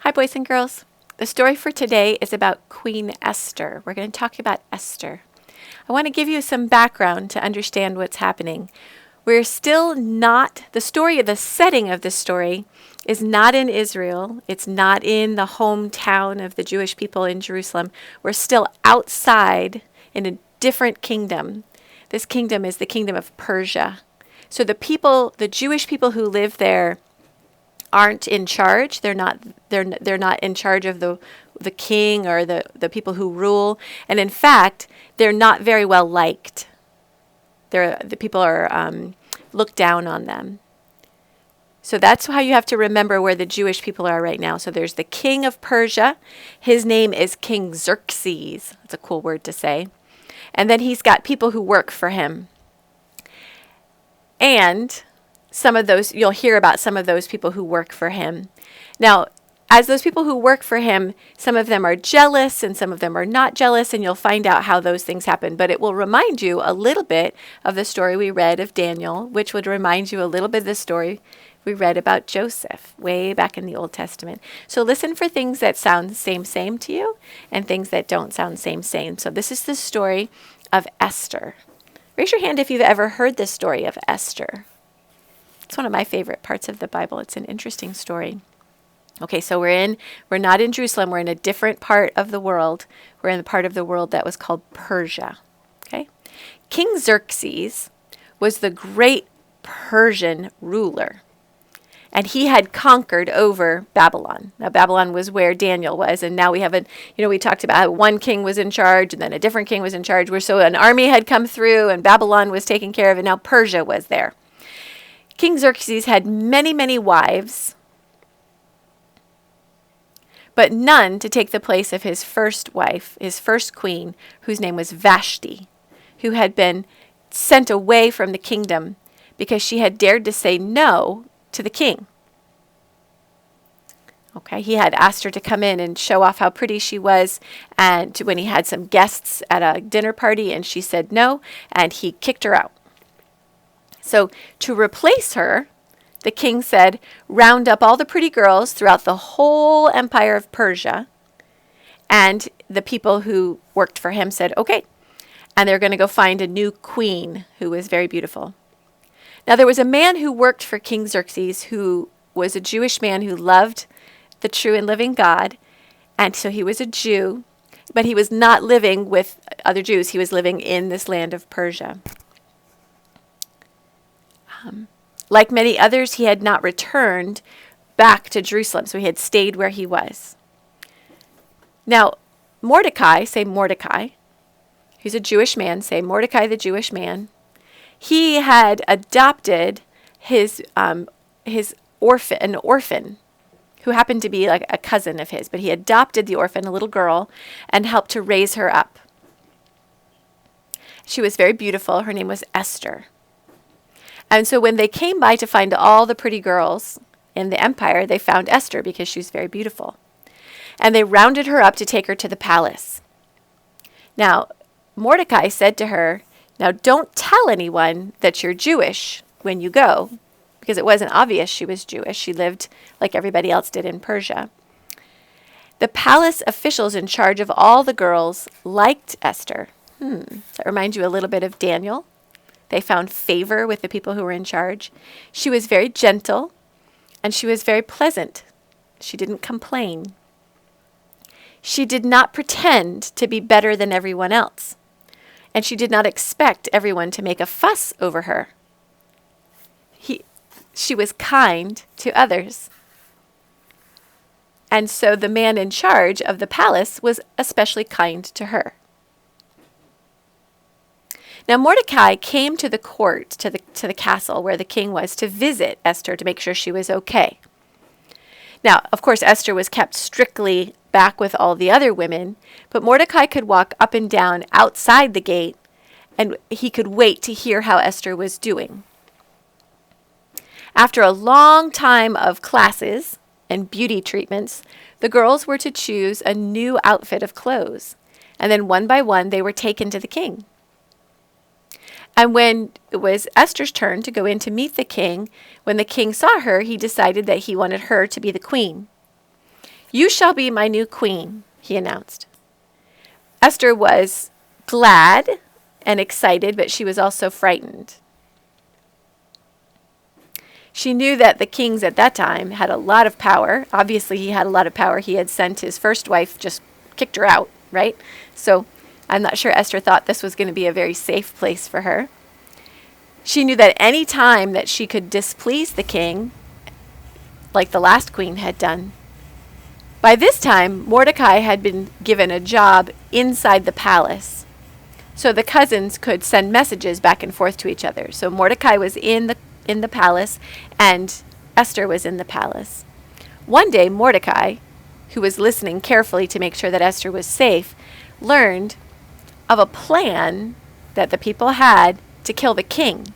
Hi, boys and girls. The story for today is about Queen Esther. We're going to talk about Esther. I want to give you some background to understand what's happening. We're still not, the setting of this story is not in Israel. It's not in the hometown of the Jewish people in Jerusalem. We're still outside in a different kingdom. This kingdom is the kingdom of Persia. So the Jewish people who live there aren't in charge. They're not in charge of the king or the people who rule. And in fact, they're not very well liked. The people are looked down on them. So that's how you have to remember where the Jewish people are right now. So there's the king of Persia. His name is King Xerxes. That's a cool word to say. And then he's got people who work for him. And some of those, you'll hear about some of those people who work for him. Now, as those people who work for him, some of them are jealous and some of them are not jealous, and you'll find out how those things happen. But it will remind you a little bit of the story we read of Daniel, which would remind you a little bit of the story we read about Joseph way back in the Old Testament. So listen for things that sound same to you and things that don't sound same. So this is the story of Esther. Raise your hand if you've ever heard this story of Esther. It's one of my favorite parts of the Bible. It's an interesting story. Okay, so we're not in Jerusalem. We're in a different part of the world. We're in the part of the world that was called Persia. Okay? King Xerxes was the great Persian ruler. And he had conquered over Babylon. Now, Babylon was where Daniel was. And now we have we talked about how one king was in charge and then a different king was in charge. So an army had come through and Babylon was taken care of, and now Persia was there. King Xerxes had many, many wives, but none to take the place of his first wife, his first queen, whose name was Vashti, who had been sent away from the kingdom because she had dared to say no to the king. Okay, he had asked her to come in and show off how pretty she was, and when he had some guests at a dinner party, and she said no, and he kicked her out. So to replace her, the king said, round up all the pretty girls throughout the whole empire of Persia. And the people who worked for him said, okay. And they're going to go find a new queen who was very beautiful. Now there was a man who worked for King Xerxes who was a Jewish man who loved the true and living God. And so he was a Jew, but he was not living with other Jews. He was living in this land of Persia. Like many others, he had not returned back to Jerusalem, so he had stayed where he was. Now, Mordecai, say Mordecai, he's a Jewish man, say Mordecai the Jewish man. He had adopted an orphan who happened to be like a cousin of his, but he adopted the orphan, a little girl, and helped to raise her up. She was very beautiful. Her name was Esther. And so when they came by to find all the pretty girls in the empire, they found Esther because she was very beautiful. And they rounded her up to take her to the palace. Now, Mordecai said to her, now don't tell anyone that you're Jewish when you go, because it wasn't obvious she was Jewish. She lived like everybody else did in Persia. The palace officials in charge of all the girls liked Esther. That reminds you a little bit of Daniel. They found favor with the people who were in charge. She was very gentle, and she was very pleasant. She didn't complain. She did not pretend to be better than everyone else, and she did not expect everyone to make a fuss over her. She was kind to others. And so the man in charge of the palace was especially kind to her. Now Mordecai came to the court, to the castle where the king was, to visit Esther to make sure she was okay. Now, of course, Esther was kept strictly back with all the other women, but Mordecai could walk up and down outside the gate, and he could wait to hear how Esther was doing. After a long time of classes and beauty treatments, the girls were to choose a new outfit of clothes, and then one by one they were taken to the king. And when it was Esther's turn to go in to meet the king, when the king saw her, he decided that he wanted her to be the queen. "You shall be my new queen," he announced. Esther was glad and excited, but she was also frightened. She knew that the kings at that time had a lot of power. Obviously, he had a lot of power. He had sent his first wife, just kicked her out, right? So I'm not sure Esther thought this was going to be a very safe place for her. She knew that any time that she could displease the king, like the last queen had done. By this time, Mordecai had been given a job inside the palace. So the cousins could send messages back and forth to each other. So Mordecai was in the palace, and Esther was in the palace. One day, Mordecai, who was listening carefully to make sure that Esther was safe, learned of a plan that the people had to kill the king.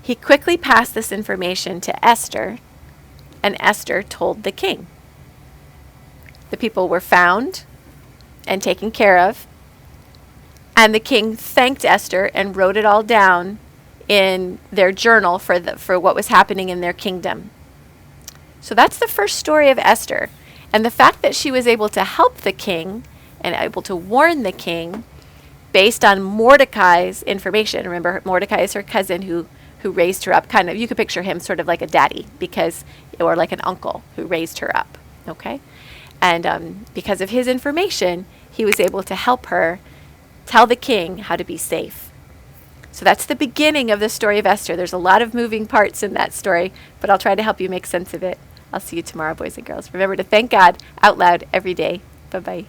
He quickly passed this information to Esther, and Esther told the king. The people were found and taken care of, and the king thanked Esther and wrote it all down in their journal for what was happening in their kingdom. So that's the first story of Esther. And the fact that she was able to help the king and able to warn the king based on Mordecai's information. Remember, Mordecai is her cousin who raised her up. Kind of, you could picture him sort of like a daddy, or like an uncle who raised her up. Okay? And because of his information, he was able to help her tell the king how to be safe. So that's the beginning of the story of Esther. There's a lot of moving parts in that story, but I'll try to help you make sense of it. I'll see you tomorrow, boys and girls. Remember to thank God out loud every day. Bye-bye.